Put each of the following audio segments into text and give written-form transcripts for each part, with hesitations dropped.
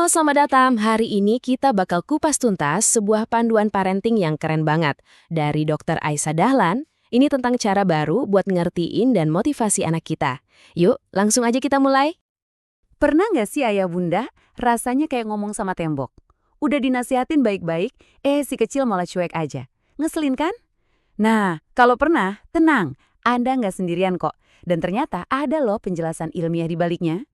Halo, selamat datang. Hari ini kita bakal kupas tuntas sebuah panduan parenting yang keren banget. Dari Dr. Aisyah Dahlan, ini tentang cara baru buat ngertiin dan motivasi anak kita. Yuk, langsung aja kita mulai. Pernah nggak sih ayah bunda rasanya kayak ngomong sama tembok? Udah dinasihatin baik-baik, si kecil malah cuek aja. Ngeselin kan? Nah, kalau pernah, tenang. Anda nggak sendirian kok. Dan ternyata ada loh penjelasan ilmiah di baliknya.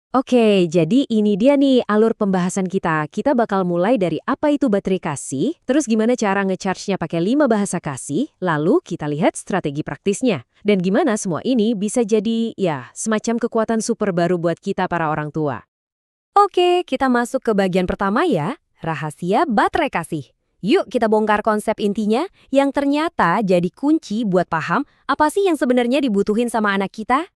Oke, jadi ini dia nih alur pembahasan kita. Kita bakal mulai dari apa itu baterai kasih, terus gimana cara nge-charge-nya pakai 5 bahasa kasih, lalu kita lihat strategi praktisnya. Dan gimana semua ini bisa jadi, semacam kekuatan super baru buat kita para orang tua. Oke, kita masuk ke bagian pertama ya, rahasia baterai kasih. Yuk kita bongkar konsep intinya yang ternyata jadi kunci buat paham apa sih yang sebenarnya dibutuhin sama anak kita.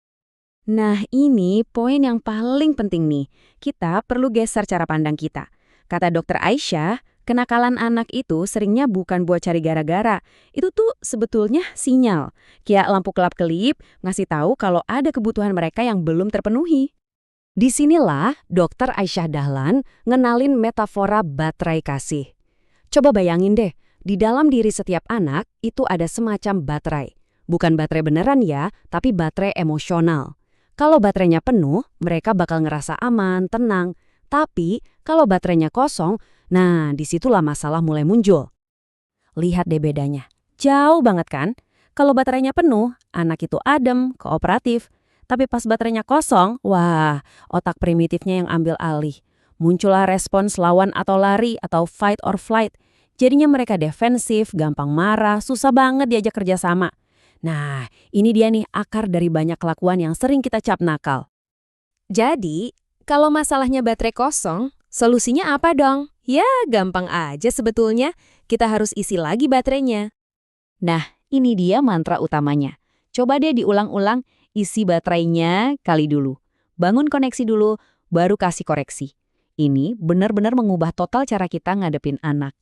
Nah, ini poin yang paling penting nih. Kita perlu geser cara pandang kita. Kata Dokter Aisyah, kenakalan anak itu seringnya bukan buat cari gara-gara. Itu tuh sebetulnya sinyal. Kayak lampu kelap-kelip ngasih tahu kalau ada kebutuhan mereka yang belum terpenuhi. Disinilah Dr. Aisyah Dahlan ngenalin metafora baterai kasih. Coba bayangin deh, di dalam diri setiap anak itu ada semacam baterai. Bukan baterai beneran ya, tapi baterai emosional. Kalau baterainya penuh, mereka bakal ngerasa aman, tenang. Tapi kalau baterainya kosong, nah disitulah masalah mulai muncul. Lihat deh bedanya. Jauh banget kan? Kalau baterainya penuh, anak itu adem, kooperatif. Tapi pas baterainya kosong, wah, otak primitifnya yang ambil alih. Muncullah respons lawan atau lari atau fight or flight. Jadinya mereka defensif, gampang marah, susah banget diajak kerjasama. Nah, ini dia nih akar dari banyak kelakuan yang sering kita cap nakal. Jadi, kalau masalahnya baterai kosong, solusinya apa dong? Ya, gampang aja sebetulnya. Kita harus isi lagi baterainya. Nah, ini dia mantra utamanya. Coba deh diulang-ulang, isi baterainya kali dulu. Bangun koneksi dulu, baru kasih koreksi. Ini benar-benar mengubah total cara kita ngadepin anak.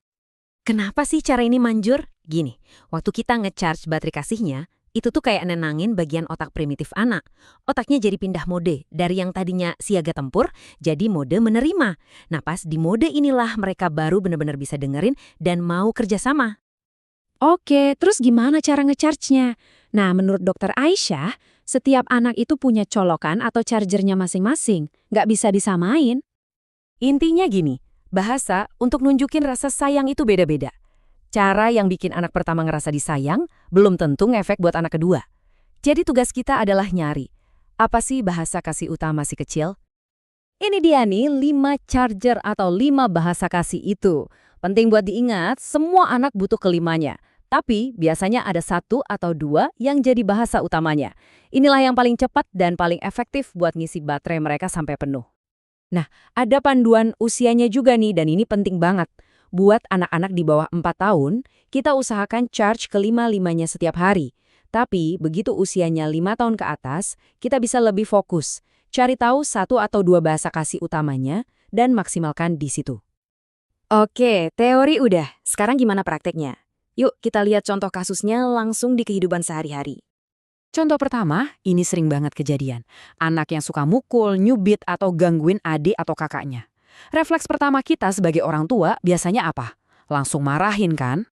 Kenapa sih cara ini manjur? Gini, waktu kita nge-charge baterai kasihnya, itu tuh kayak nenangin bagian otak primitif anak. Otaknya jadi pindah mode, dari yang tadinya siaga tempur, jadi mode menerima. Nah pas di mode inilah mereka baru benar-benar bisa dengerin dan mau kerjasama. Oke, terus gimana cara nge-charge-nya? Nah, menurut Dokter Aisyah, setiap anak itu punya colokan atau chargernya masing-masing. Nggak bisa disamain. Intinya gini, bahasa untuk nunjukin rasa sayang itu beda-beda. Cara yang bikin anak pertama ngerasa disayang belum tentu ngefek buat anak kedua. Jadi tugas kita adalah nyari. Apa sih bahasa kasih utama si kecil? Ini dia nih 5 charger atau 5 bahasa kasih itu. Penting buat diingat, semua anak butuh kelimanya. Tapi biasanya ada 1 atau 2 yang jadi bahasa utamanya. Inilah yang paling cepat dan paling efektif buat ngisi baterai mereka sampai penuh. Nah, ada panduan usianya juga nih dan ini penting banget. Buat anak-anak di bawah 4 tahun, kita usahakan charge ke 5-5-nya setiap hari. Tapi begitu usianya 5 tahun ke atas, kita bisa lebih fokus. Cari tahu 1 atau 2 bahasa kasih utamanya dan maksimalkan di situ. Oke, teori udah. Sekarang gimana prakteknya? Yuk kita lihat contoh kasusnya langsung di kehidupan sehari-hari. Contoh pertama, ini sering banget kejadian. Anak yang suka mukul, nyubit, atau gangguin adik atau kakaknya. Refleks pertama kita sebagai orang tua biasanya apa? Langsung marahin kan?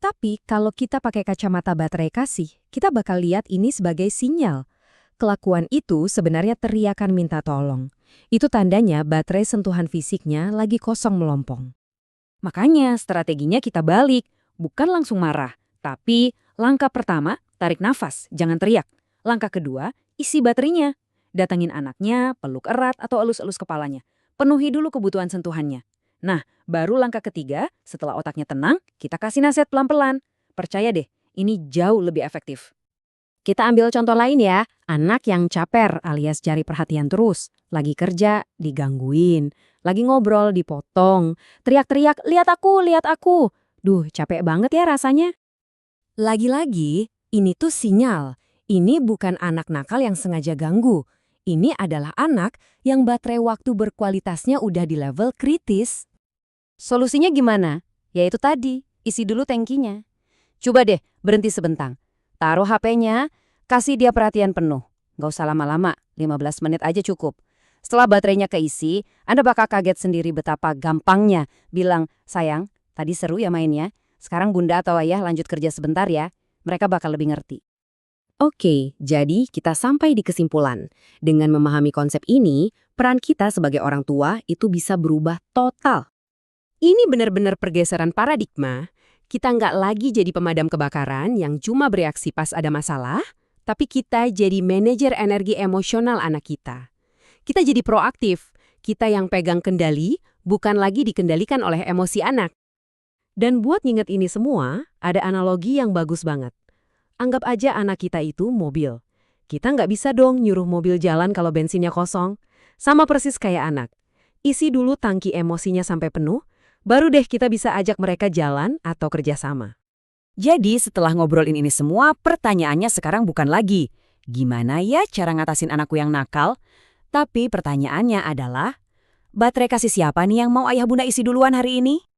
Tapi kalau kita pakai kacamata baterai kasih, kita bakal lihat ini sebagai sinyal. Kelakuan itu sebenarnya teriakan minta tolong. Itu tandanya baterai sentuhan fisiknya lagi kosong melompong. Makanya strateginya kita balik, bukan langsung marah. Tapi langkah pertama, tarik nafas, jangan teriak. Langkah kedua, isi baterainya. Datangin anaknya, peluk erat atau elus-elus kepalanya. Penuhi dulu kebutuhan sentuhannya. Nah, baru langkah ketiga, setelah otaknya tenang, kita kasih nasihat pelan-pelan. Percaya deh, ini jauh lebih efektif. Kita ambil contoh lain ya, anak yang caper alias cari perhatian terus. Lagi kerja, digangguin. Lagi ngobrol, dipotong. Teriak-teriak, lihat aku. Duh, capek banget ya rasanya. Lagi-lagi, ini tuh sinyal. Ini bukan anak nakal yang sengaja ganggu. Ini adalah anak yang baterai waktu berkualitasnya udah di level kritis. Solusinya gimana? Yaitu tadi, isi dulu tangkinya. Coba deh, berhenti sebentar. Taruh HP-nya, kasih dia perhatian penuh. Nggak usah lama-lama, 15 menit aja cukup. Setelah baterainya keisi, Anda bakal kaget sendiri betapa gampangnya bilang, sayang, tadi seru ya mainnya. Sekarang bunda atau ayah lanjut kerja sebentar ya. Mereka bakal lebih ngerti. Oke, jadi kita sampai di kesimpulan. Dengan memahami konsep ini, peran kita sebagai orang tua itu bisa berubah total. Ini benar-benar pergeseran paradigma. Kita nggak lagi jadi pemadam kebakaran yang cuma bereaksi pas ada masalah, tapi kita jadi manajer energi emosional anak kita. Kita jadi proaktif, kita yang pegang kendali, bukan lagi dikendalikan oleh emosi anak. Dan buat nginget ini semua, ada analogi yang bagus banget. Anggap aja anak kita itu mobil. Kita nggak bisa dong nyuruh mobil jalan kalau bensinnya kosong. Sama persis kayak anak. Isi dulu tangki emosinya sampai penuh, baru deh kita bisa ajak mereka jalan atau kerjasama. Jadi setelah ngobrolin ini semua, pertanyaannya sekarang bukan lagi, gimana ya cara ngatasin anakku yang nakal? Tapi pertanyaannya adalah, baterai kasih siapa nih yang mau ayah bunda isi duluan hari ini?